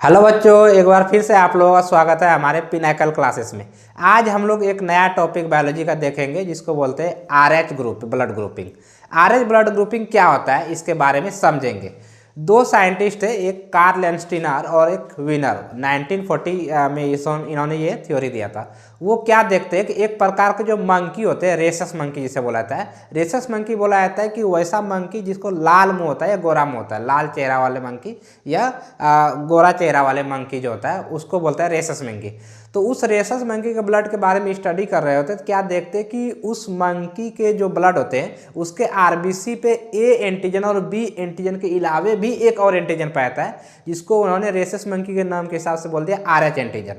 Hello बच्चों, एक बार फिर से आप लोगों का स्वागत है हमारे पिनाकल क्लासेस में। आज हम लोग एक नया टॉपिक बायोलॉजी का देखेंगे जिसको बोलते हैं RH group, blood grouping. Rh blood grouping क्या होता है इसके बारे में समझेंगे। दो साइंटिस्ट है, एक कार्ल लैंडस्टीनर और एक वीनर। 1940 में इन्होंने ये थ्योरी दिया था। वो क्या देखते हैं कि एक प्रकार के जो मंकी होते हैं, रेसस मंकी जिसे बोला जाता है, रेसस मंकी बोला जाता है कि वैसा मंकी जिसको लाल मुंह होता है या गोरा मुंह होता है, लाल चेहरा वाले मंकी या गोरा चेहरा वाले मंकी जो होता है उसको बोलता है रेसस मंकी। तो उस रेसस मंकी के ब्लड के बारे में स्टडी कर रहे होते हैं तो क्या देखते हैं कि उस मंकी के जो ब्लड होते हैं उसके आरबीसी पे ए एंटीजन और बी एंटीजन के अलावे भी एक और एंटीजन पाया जाता है जिसको उन्होंने रेसस मंकी के नाम के हिसाब से बोल दिया आरएच एंटीजन।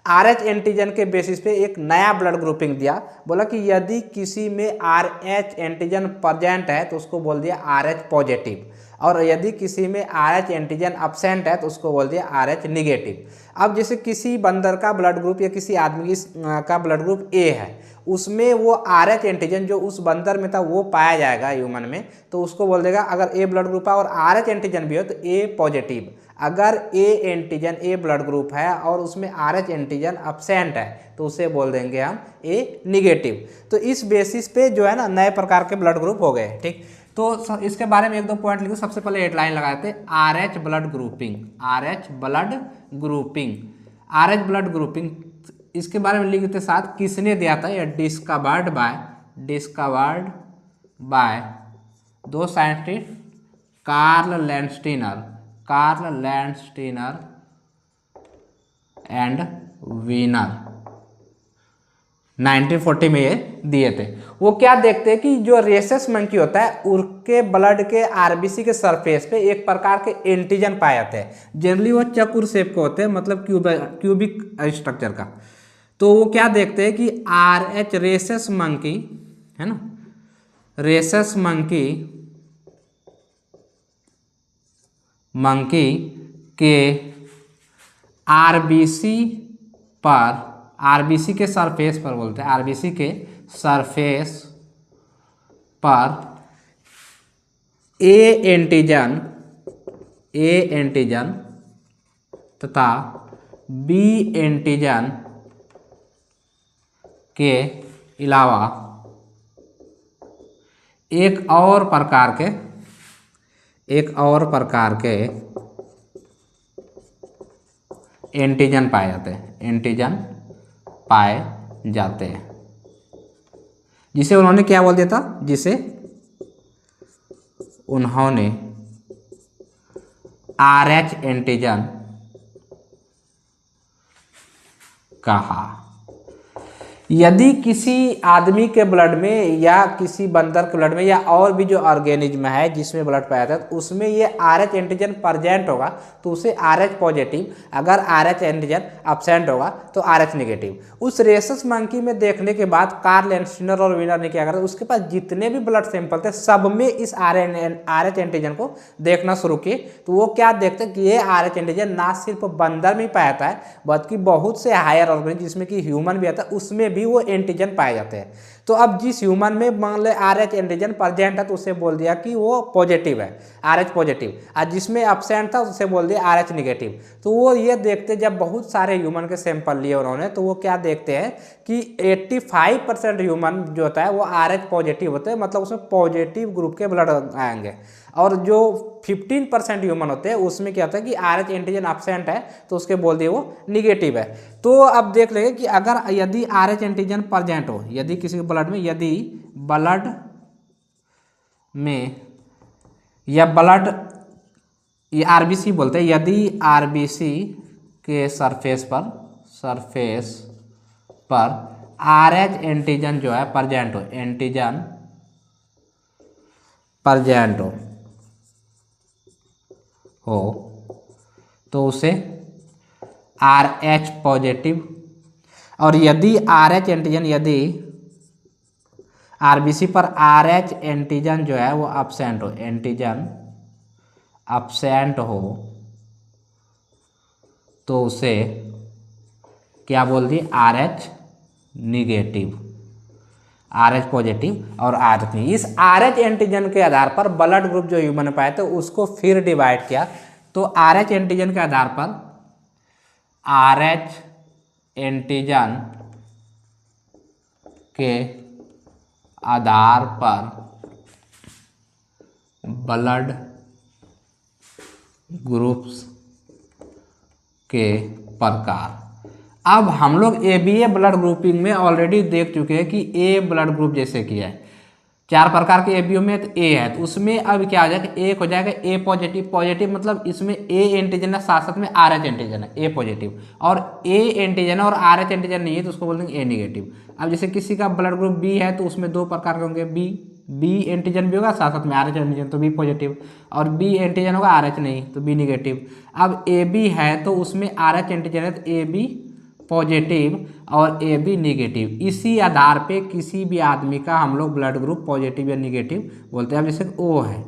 आरएच एंटीजन के बेसिस पे एक नया ब्लड ग्रुपिंग दिया, बोला कि यदि किसी में आरएच एंटीजन प्रेजेंट है तो उसको बोल दिया आरएच पॉजिटिव, और यदि किसी में आरएच एंटीजन अब्सेंट है तो उसको बोल दिया आरएच निगेटिव। अब जैसे किसी बंदर का ब्लड ग्रुप या किसी आदमी का ब्लड ग्रुप ए है, उसमें वो आरएच एंटीजन जो उस बंदर में था वो पाया जाएगा ह्यूमन में, तो उसको बोल देगा अगर ए ब्लड ग्रुप है और आरएच एंटीजन भी हो तो ए पॉजिटिव। अगर A antigen A blood group है और उसमें आरएच एंटीजन अब्सेंट है तो उसे बोल देंगे हम ए निगेटिव। तो इस बेसिस पे जो है ना नए प्रकार के ब्लड ग्रुप हो गए। ठीक, तो इसके बारे में एक दो पॉइंट लिखो। सबसे पहले हेडलाइन लगाए थे Rh blood grouping, Rh blood grouping, Rh blood grouping. इसके बारे में लिखते साथ किसने दिया था, यह डिस्कवर्ड बाय दो scientist Karl Landsteiner and Wiener. 1940 में ये दिए थे। वो क्या देखते हैं कि जो रेसस मंकी होता है उनके ब्लड के आरबीसी के सरफेस पे एक प्रकार के एंटीजन पाए जाते हैं। जनरली वो चक्र शेप के होते हैं, मतलब क्यूबिक स्ट्रक्चर का। तो वो क्या देखते हैं कि आरएच रेसस मंकी है ना, रेसस मंकी के आरबीसी पर, आरबीसी के सरफेस पर बोलते हैं, आरबीसी के सरफेस पर ए एंटीजन तथा बी एंटीजन के अलावा एक और प्रकार के एंटीजन पाए जाते हैं, जिसे उन्होंने क्या बोल दिया था, जिसे उन्होंने आरएच एंटीजन कहा। यदि किसी आदमी के ब्लड में या किसी बंदर के ब्लड में या और भी जो ऑर्गेनिज्म है जिसमें ब्लड पाया जाता है तो उसमें ये आरएच एंटीजन प्रेजेंट होगा तो उसे आरएच पॉजिटिव, अगर आरएच एंटीजन अब्सेंट होगा तो आरएच नेगेटिव। उस रेसस मंकी में देखने के बाद कार्ल लैंडस्टीनर और वीनर ने क्या करा, उसके पास जितने भी ब्लड सैंपल थे सब में इस आरएच एंटीजन को देखना शुरू किए। तो वो क्या देखते हैं कि ये आरएच एंटीजन ना सिर्फ बंदर में पाया जाता है बल्कि बहुत से हायर ऑर्गेनिज्म जिसमें कि ह्यूमन भी आता है उसमें भी वो एंटीजन पाए जाते हैं। तो अब जिस ह्यूमन में मान ले आरएच एंटीजन प्रेजेंट है तो उसे बोल दिया कि वो पॉजिटिव है, आरएच पॉजिटिव, और जिसमें अब्सेंट था उसे बोल दिया आरएच नेगेटिव। तो वो ये देखते जब बहुत सारे ह्यूमन के सैंपल लिए उन्होंने तो वो क्या देखते हैं कि 85% ह्यूमन जो होता है वो आरएच पॉजिटिव होते हैं, मतलब उसमें पॉजिटिव ग्रुप के ब्लड आएंगे, और जो 15% ह्यूमन होते हैं उसमें क्या होता है कि आरएच एंटीजन अब्सेंट है तो उसके बोल दिए वो निगेटिव है। तो अब देख लेंगे कि अगर यदि आरएच एंटीजन प्रेजेंट हो, यदि किसी के ब्लड में, यदि ब्लड में या ब्लड, ये आरबीसी बोलते हैं, यदि आरबीसी के सरफेस पर आरएच एंटीजन जो है प्रेजेंट हो, एंटीजन प्रेजेंट हो तो उसे आरएच पॉजिटिव, और यदि आरएच एंटीजन, यदि आरबीसी पर आरएच एंटीजन जो है वो अब्सेंट हो, एंटीजन अब्सेंट हो तो उसे क्या बोल दी, आरएच निगेटिव, RH पॉजिटिव और RH नहीं। इस RH एंटीजन के आधार पर ब्लड ग्रुप जो ह्यूमन पाए थे उसको फिर डिवाइड किया, तो RH एंटीजन के आधार पर RH एंटीजन के आधार पर ब्लड ग्रुप्स के प्रकार। अब हम लोग ABA ब्लड ग्रुपिंग में ऑलरेडी देख चुके हैं कि ए ब्लड ग्रुप जैसे कि है, 4 प्रकार के ABO में तो ए है, तो उसमें अब क्या हो जाएगा, एक हो जाएगा ए पॉजिटिव। पॉजिटिव मतलब इसमें ए एंटीजन है, साथ साथ में RH एंटीजन है, ए पॉजिटिव। और ए एंटीजन और RH एंटीजन नहीं है तो उसको बोल देंगे ए निगेटिव। अब जैसे किसी का ब्लड ग्रुप बी है तो उसमें 2 प्रकार के होंगे, बी एंटीजन भी होगा, साथ साथ में RH एंटीजन तो बी पॉजिटिव, और बी एंटीजन होगा RH नहीं तो बी निगेटिव। अब AB है तो उसमें RH एंटीजन है तो AB पॉजिटिव और AB निगेटिव। इसी आधार पे किसी भी आदमी का हम लोग ब्लड ग्रुप पॉजिटिव या निगेटिव बोलते हैं। अब जैसे O है,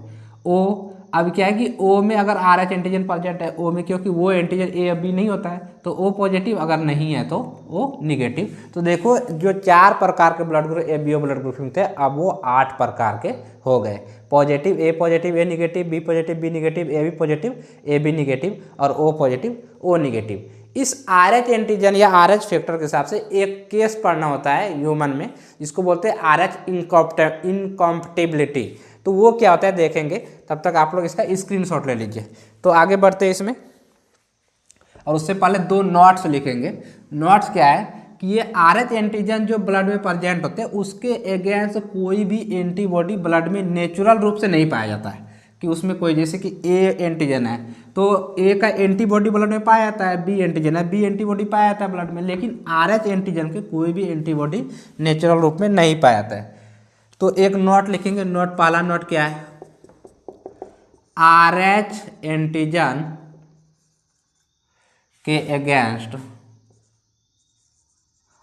O अब क्या है कि O में अगर RH एंटीजन प्रेजेंट है, O में क्योंकि वो एंटीजन A B नहीं होता है तो O पॉजिटिव, अगर नहीं है तो O निगेटिव। तो देखो जो 4 प्रकार के blood group ABO blood grouping थे अब वो 8 प्रकार के हो गए। Positive A positive A negative, B positive B negative, AB positive AB negative और O पॉजिटिव O निगेटिव। इस RH एंटीजन या RH फैक्टर के हिसाब से एक केस पढ़ना होता है ह्यूमन में जिसको बोलते हैं RH इनकॉम्पैटिबिलिटी। तो वो क्या होता है देखेंगे, तब तक आप लोग इसका स्क्रीनशॉट ले लीजिए। तो आगे बढ़ते हैं इसमें, और उससे पहले 2 नोट्स लिखेंगे। नोट्स क्या है कि ये RH एंटीजन जो ब्लड में प्रेजेंट होते हैं उसके अगेंस्ट कोई भी एंटीबॉडी ब्लड में नेचुरल रूप से नहीं पाया जाता है, कि उसमें कोई जैसे कि ए एंटीजन है तो ए का एंटीबॉडी ब्लड में पाया जाता है, बी एंटीजन है बी एंटीबॉडी पाया जाता है ब्लड में, लेकिन RH एंटीजन के कोई भी एंटीबॉडी नेचुरल रूप में नहीं पाया जाता है। तो एक नोट लिखेंगे। नोट पहला नोट क्या है, RH एंटीजन के अगेंस्ट,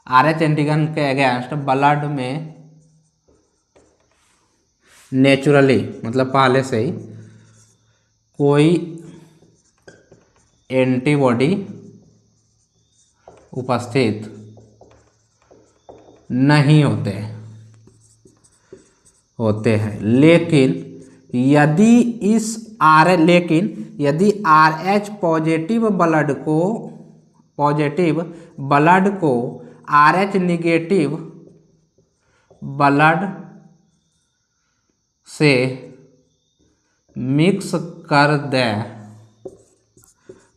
RH एंटीजन के अगेंस्ट ब्लड में नेचुरली मतलब पहले से ही कोई एंटीबॉडी उपस्थित नहीं होते हैं, लेकिन यदि RH पॉजिटिव ब्लड को RH निगेटिव ब्लड से मिक्स कर दें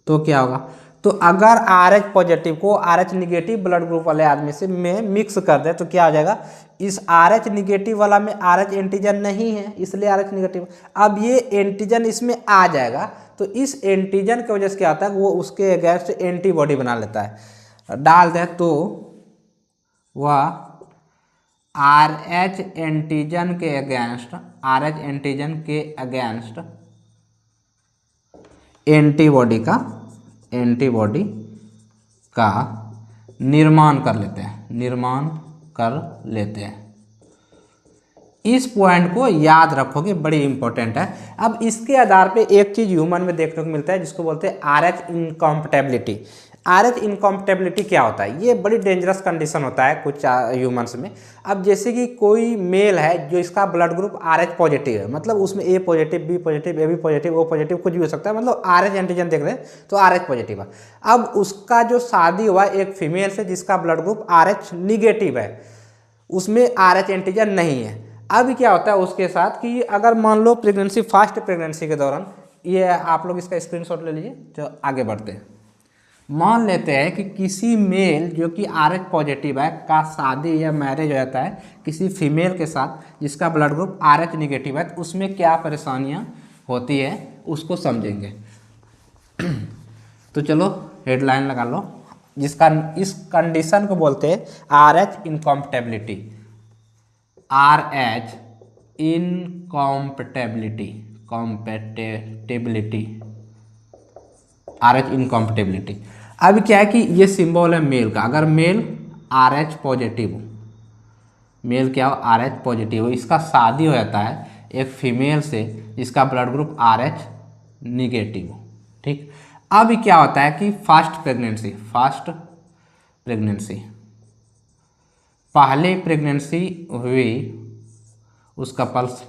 तो क्या होगा। तो अगर RH पॉजिटिव को RH निगेटिव ब्लड ग्रुप वाले आदमी से में मिक्स कर दे तो क्या हो जाएगा, इस RH निगेटिव वाला में RH एंटीजन नहीं है इसलिए RH निगेटिव। अब ये एंटीजन इसमें आ जाएगा तो इस एंटीजन की वजह से क्या होता है वो उसके अगेंस्ट एंटीबॉडी बना लेता है, डाल दे तो वह RH एंटीजन के अगेंस्ट एंटीबॉडी का निर्माण कर लेते हैं। इस पॉइंट को याद रखोगे, बड़ी इंपॉर्टेंट है। अब इसके आधार पे एक चीज ह्यूमन में देखने को मिलता है जिसको बोलते हैं RH इनकॉम्पैटिबिलिटी। RH इनकॉम्पैटिबिलिटी क्या होता है, ये बड़ी डेंजरस कंडीशन होता है कुछ ह्यूमंस में। अब जैसे कि कोई मेल है जो इसका ब्लड ग्रुप RH पॉजिटिव है, मतलब उसमें A positive B positive AB positive O positive कुछ भी हो सकता है, मतलब RH एंटीजन देख रहे हैं तो RH पॉजिटिव है। अब उसका जो शादी हुआ एक फीमेल से जिसका ब्लड ग्रुप RH निगेटिव है, उसमें RH एंटीजन नहीं है। अब क्या होता है उसके साथ कि अगर मान लो प्रेगनेंसी, फर्स्ट प्रेगनेंसी के दौरान, ये आप लोग इसका स्क्रीनशॉट ले लीजिए। तो आगे बढ़ते हैं। मान लेते हैं कि किसी मेल जो कि RH पॉजिटिव है का शादी या मैरिज हो जाता है किसी फीमेल के साथ जिसका ब्लड ग्रुप RH निगेटिव है, तो उसमें क्या परेशानियां होती है उसको समझेंगे। तो चलो हेडलाइन लगा लो, जिसका इस कंडीशन को बोलते हैं RH इनकॉम्पैटिबिलिटी। RH इनकॉम्पैटिबिलिटी। अब क्या है कि ये सिंबल है मेल का। अगर मेल RH पॉजिटिव, मेल क्या हो RH पॉजिटिव हो, इसका शादी हो जाता है एक फीमेल से जिसका ब्लड ग्रुप RH निगेटिव हो, ठीक। अब क्या होता है कि फर्स्ट प्रेगनेंसी पहले प्रेगनेंसी हुई उस कपल्स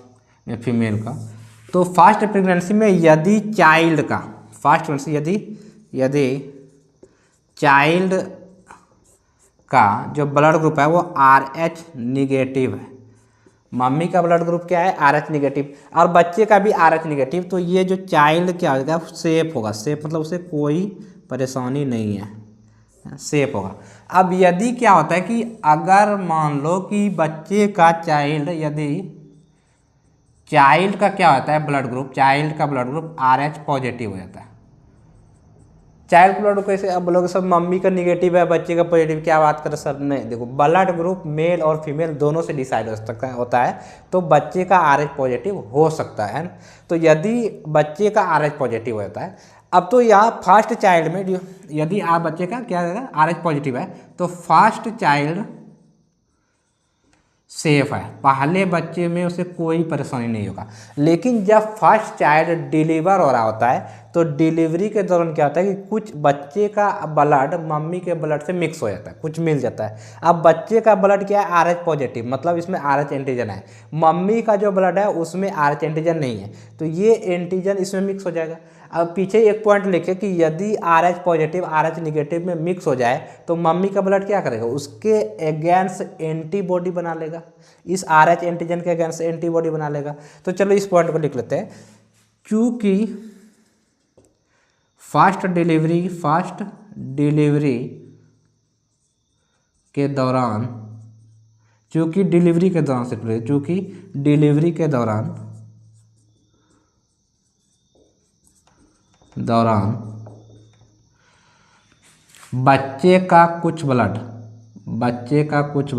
में फीमेल का, तो फर्स्ट प्रेगनेंसी में यदि चाइल्ड का जो ब्लड ग्रुप है वो RH निगेटिव है। मम्मी का ब्लड ग्रुप क्या है, RH निगेटिव, और बच्चे का भी RH निगेटिव। तो ये जो चाइल्ड क्या होगा, सेफ होगा। सेफ मतलब उसे कोई परेशानी नहीं है, सेफ होगा। अब यदि क्या होता है कि अगर मान लो कि बच्चे का यदि चाइल्ड का क्या होता है ब्लड ग्रुप, चाइल्ड का ब्लड ग्रुप RH पॉजिटिव हो जाता है। चाइल्ड ब्लड ग्रुप कैसे, अब लोग सब मम्मी का निगेटिव है बच्चे का पॉजिटिव, क्या बात करें सर। नहीं, देखो ब्लड ग्रुप मेल और फीमेल दोनों से डिसाइड हो सकता होता है। तो बच्चे का RH पॉजिटिव हो सकता है ना। तो यदि बच्चे का RH पॉजिटिव होता है, अब तो यहाँ फर्स्ट चाइल्ड में यदि आप बच्चे का क्या है RH पॉजिटिव है, तो फर्स्ट चाइल्ड सेफ है, पहले बच्चे में उसे कोई परेशानी नहीं होगा। लेकिन जब फर्स्ट चाइल्ड डिलीवर हो रहा होता है, तो डिलीवरी के दौरान क्या होता है कि कुछ बच्चे का ब्लड मम्मी के ब्लड से मिक्स हो जाता है, कुछ मिल जाता है। अब बच्चे का ब्लड क्या है, RH पॉजिटिव, मतलब इसमें RH एंटीजन है। मम्मी का जो ब्लड है उसमें RH एंटीजन नहीं है, तो ये एंटीजन इसमें मिक्स हो जाएगा। अब पीछे एक पॉइंट लिखे कि यदि RH पॉजिटिव RH निगेटिव में मिक्स हो जाए, तो मम्मी का ब्लड क्या करेगा, उसके अगेंस्ट एंटीबॉडी बना लेगा, इस RH एंटीजन के अगेंस्ट एंटीबॉडी बना लेगा। तो चलो इस पॉइंट को लिख लेते हैं। क्योंकि फास्ट डिलीवरी के दौरान, चूँकि डिलीवरी के दौरान सिर्फ, चूँकि डिलीवरी के दौरान बच्चे का कुछ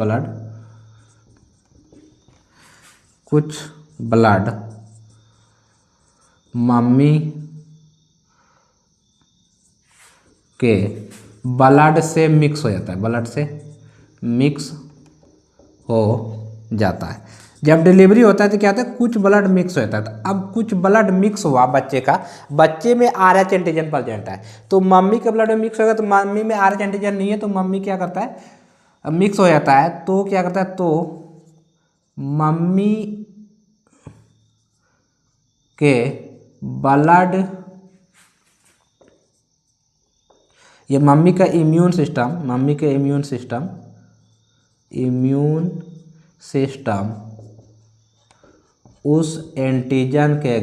ब्लड मम्मी के ब्लड से मिक्स हो जाता है, ब्लड से मिक्स हो जाता है। जब डिलीवरी होता है तो क्या होता है, कुछ ब्लड मिक्स हो जाता है। तो अब कुछ ब्लड मिक्स हुआ बच्चे में RH एंटीजन प्रेजेंट है, तो मम्मी के ब्लड में मिक्स होगा, तो मम्मी में RH एंटीजन नहीं है, तो मम्मी क्या करता है, मिक्स हो जाता है, तो क्या करता है, तो मम्मी के ब्लड, ये मम्मी का इम्यून सिस्टम उस एंटीजन के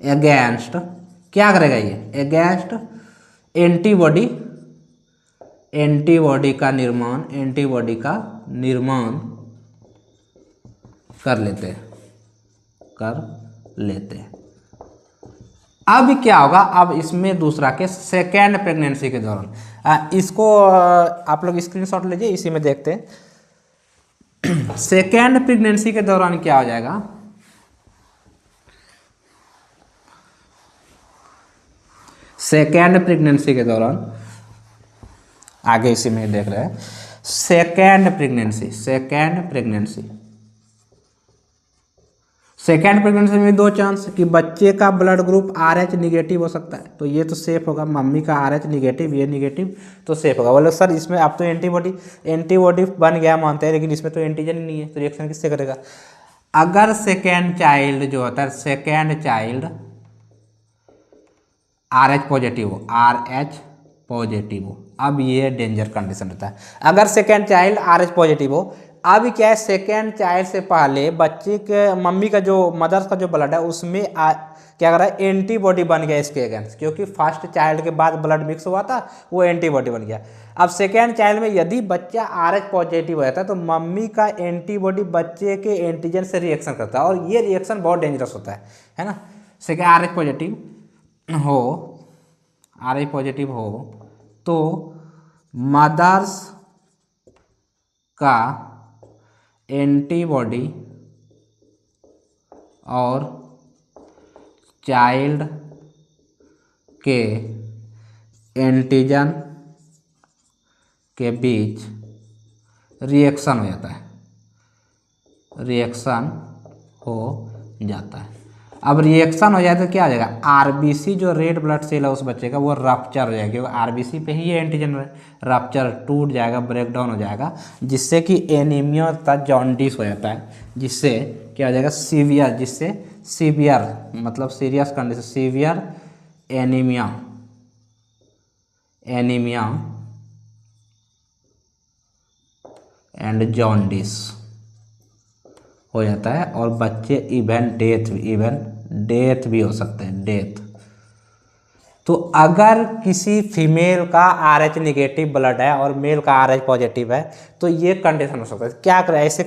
अगेंस्ट क्या करेगा, ये अगेंस्ट एंटीबॉडी का निर्माण कर लेते हैं। अब क्या होगा, अब इसमें दूसरा केस सेकेंड प्रेगनेंसी के दौरान, इसको आप लोग स्क्रीनशॉट लीजिए, इसी में देखते हैं। सेकेंड प्रेगनेंसी के दौरान क्या हो जाएगा, सेकेंड प्रेगनेंसी के दौरान, आगे इसी में देख रहे हैं, सेकेंड प्रेगनेंसी में दो चांस कि बच्चे का ब्लड ग्रुप RH निगेटिव हो सकता है, तो ये तो सेफ होगा। मम्मी का RH निगेटिव, ये निगेटिव, तो सेफ होगा। बोले सर इसमें अब तो एंटीबॉडी बन गया मानते हैं, लेकिन इसमें तो एंटीजन ही नहीं है, तो रिएक्शन किससे करेगा। अगर सेकेंड चाइल्ड जो होता है, सेकेंड चाइल्ड RH पॉजिटिव हो, अब ये डेंजर कंडीशन रहता है। अगर सेकेंड चाइल्ड RH पॉजिटिव हो, अब क्या है, सेकेंड चाइल्ड से पहले बच्चे के मम्मी का जो मदर्स का जो ब्लड है उसमें क्या कर रहा है, एंटीबॉडी बन गया इसके अगेंस्ट, क्योंकि फर्स्ट चाइल्ड के बाद ब्लड मिक्स हुआ था, वो एंटीबॉडी बन गया। अब सेकेंड चाइल्ड में यदि बच्चा RH पॉजिटिव हो जाता है, तो मम्मी का एंटीबॉडी बच्चे के एंटीजन से रिएक्शन करता है, और ये रिएक्शन बहुत डेंजरस होता है ना। सेकेंड RH पॉजिटिव हो तो मदर्स का एंटीबॉडी और चाइल्ड के एंटीजन के बीच रिएक्शन हो जाता है। अब रिएक्शन हो जाए तो क्या हो जाएगा, RBC जो रेड ब्लड सेल है उस बच्चे का, वो रप्चर हो जाएगा, क्योंकि RBC पे ही ये एंटीजन रप्चर, टूट जाएगा, ब्रेकडाउन हो जाएगा, जिससे कि एनीमिया तथा जॉन्डिस हो जाता है, जिससे क्या हो जाएगा, सीवियर मतलब serious condition, severe anaemia anaemia and jaundice हो जाता है, और बच्चे इवन डेथ भी हो सकते हैं, डेथ। तो अगर किसी फीमेल का RH निगेटिव ब्लड है और मेल का RH पॉजिटिव है तो ये कंडीशन हो सकता है। क्या करें ऐसे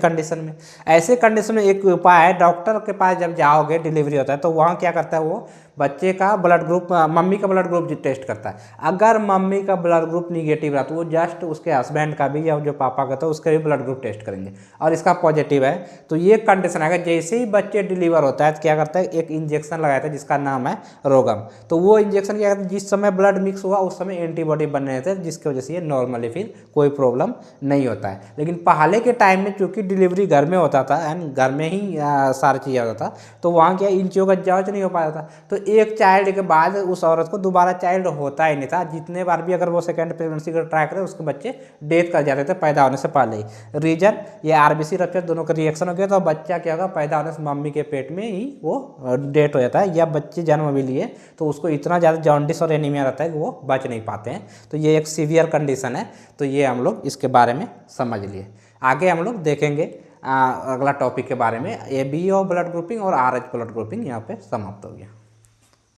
कंडीशन में एक उपाय है, डॉक्टर के पास जब जाओगे डिलीवरी होता है तो वहाँ क्या करता है, वो बच्चे का ब्लड ग्रुप, मम्मी का ब्लड ग्रुप टेस्ट करता है। अगर मम्मी का ब्लड ग्रुप निगेटिव रहा तो वो जस्ट उसके हस्बैंड का भी या जो पापा का था उसका भी ब्लड ग्रुप टेस्ट करेंगे, और इसका पॉजिटिव है तो ये कंडीशन आएगा। जैसे ही बच्चे डिलीवर होता है तो क्या करता है, एक इंजेक्शन लगाता है जिसका नाम है रोगम। तो वो इंजेक्शन क्या करता है, जिस समय ब्लड मिक्स हुआ उस समय एंटीबॉडी बनने रहते हैं, जिसकी वजह से ये नॉर्मली फिर कोई प्रॉब्लम नहीं होता है। लेकिन पहले के टाइम में चूंकि डिलीवरी घर में होता था एंड घर में ही सारी चीज़ होता था, तो वहाँ क्या इन चीज़ों का जांच नहीं हो पाता था, तो एक चाइल्ड के बाद उस औरत को दोबारा चाइल्ड होता ही नहीं था। जितने बार भी अगर वो सेकेंड प्रेगनेंसी का ट्राई करे उसके बच्चे डेथ कर जाते थे पैदा होने से पहले ही। रीजन ये RBC रप्चर दोनों का रिएक्शन हो गया, तो बच्चा क्या होगा, पैदा होने से मम्मी के पेट में ही वो डेथ हो जाता है, या बच्चे जन्म भी लिए तो उसको इतना ज़्यादा जॉन्डिस और एनीमिया रहता है कि वो बच नहीं पाते हैं। तो ये एक सीवियर कंडीशन है, तो ये हम लोग इसके बारे में समझ लिए। आगे हम लोग देखेंगे अगला टॉपिक के बारे में, ABO ब्लड ग्रुपिंग और RH ब्लड ग्रुपिंग यहाँ पे समाप्त हो गया।